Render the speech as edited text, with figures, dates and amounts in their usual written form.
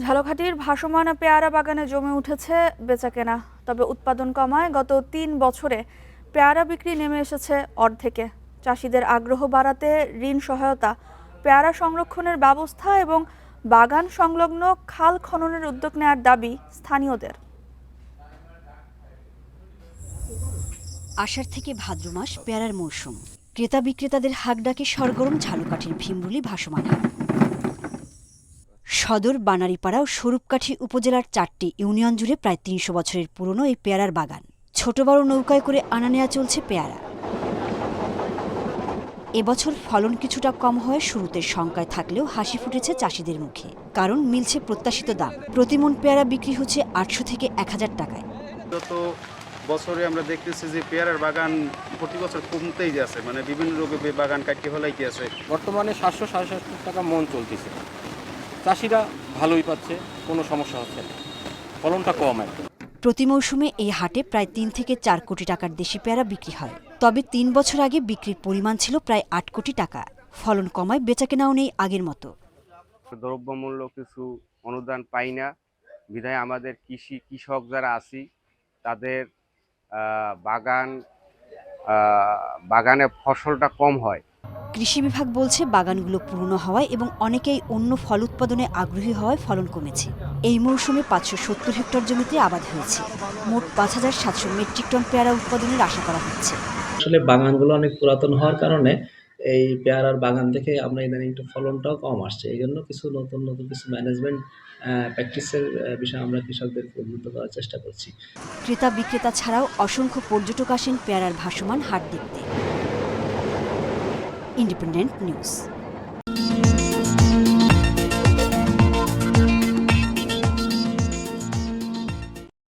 ঝালকাঠির ভাসমান পেয়ারা বাগানে জমে উঠেছে বেচাকেনা। তবে উৎপাদন কমায় গত ৩ বছরে পেয়ারা বিক্রি নেমে এসেছে অর্ধেকে। চাষিদের আগ্রহ বাড়াতে ঋণ সহায়তা, পেয়ারা সংরক্ষণের ব্যবস্থা এবং বাগান সংলগ্ন খাল খননের উদ্যোগ নেওয়ার দাবি স্থানীয়দের। আষাঢ় থেকে ভাদ্র মাস পেয়ারার মৌসুম। ক্রেতা বিক্রেতাদের হাক ডাকে সরগরম ঝালকাঠির ভীমরুলি ভাসমান হাট। সদর, বানারীপাড়া ও স্বরূপকাঠি উপজেলার ৪টি ইউনিয়ন জুড়ে প্রায় ৩০০ বছরের পুরনো এই পেয়ারার বাগান। ছোট বড় নৌকায় করে আনা নেওয়া চলছে পেয়ারা। এবছর ফলন কিছুটা কম হয়ে শুরুতে শঙ্কায় থাকলেও হাসি ফুটেছে চাষিদের মুখে, কারণ মিলছে প্রত্যাশিত দাম। প্রতিমন পেয়ারা বিক্রি হচ্ছে ৮০০ থেকে ১০০০ টাকায়। গত বছরে আমরা দেখতেছি যে পেয়ারার বাগান প্রতি বছর কমতেই যাচ্ছে, মানে বিভিন্ন রোগে বাগান কাটতে ফেলাইতে আছে। বর্তমানে ৭০০-৭৫০ টাকা মন চলতেছে। চাষিরা ভালোই পাচ্ছে, কোনো সমস্যা হচ্ছে না, ফলনটা কম একদম। প্রতি মৌসুমে এই হাটে প্রায় ৩ থেকে ৪ কোটি টাকার দেশি পেয়ারা বিক্রি হয়। তবে ৩ বছর আগে বিক্রির পরিমাণ ছিল প্রায় ৮ কোটি টাকা। ফলন কমায় বেচাকেনাও নেই আগের মতো। দ্রব্যমূল্য কিছু অনুদান পাই না, বিধায় আমাদের কৃষক যারা আছি তাদের বাগানে ফসলটা কম হয়। কৃষি বিভাগ বলছে বাগানগুলো পুরনো হওয়ায় এবং অনেকেই অন্য ফল উৎপাদনে আগ্রহী হওয়ায় ফলন কমেছে। এই মৌসুমে ৫৭০ হেক্টর জমিতে আবাদ হয়েছে। মোট ৫৭০০ মেট্রিক টন পেয়ারা উৎপাদনের আশা করা হচ্ছে। আসলে বাগানগুলো অনেক পুরাতন হওয়ার কারণে এই পেয়ারার বাগান থেকে আমরা ইদানিং একটু ফলনটাও কম আসছে। এই জন্য কিছু নতুন কিছু ম্যানেজমেন্ট প্র্যাকটিসের বিষয়ে আমরা কৃষকদেরকে উদ্বুদ্ধ করার চেষ্টা করছি। ক্রেতা বিক্রেতা ছাড়াও অসংখ্য পর্যটক আসেন পেয়ারার ভাসমান হাট দেখতে। Independent news.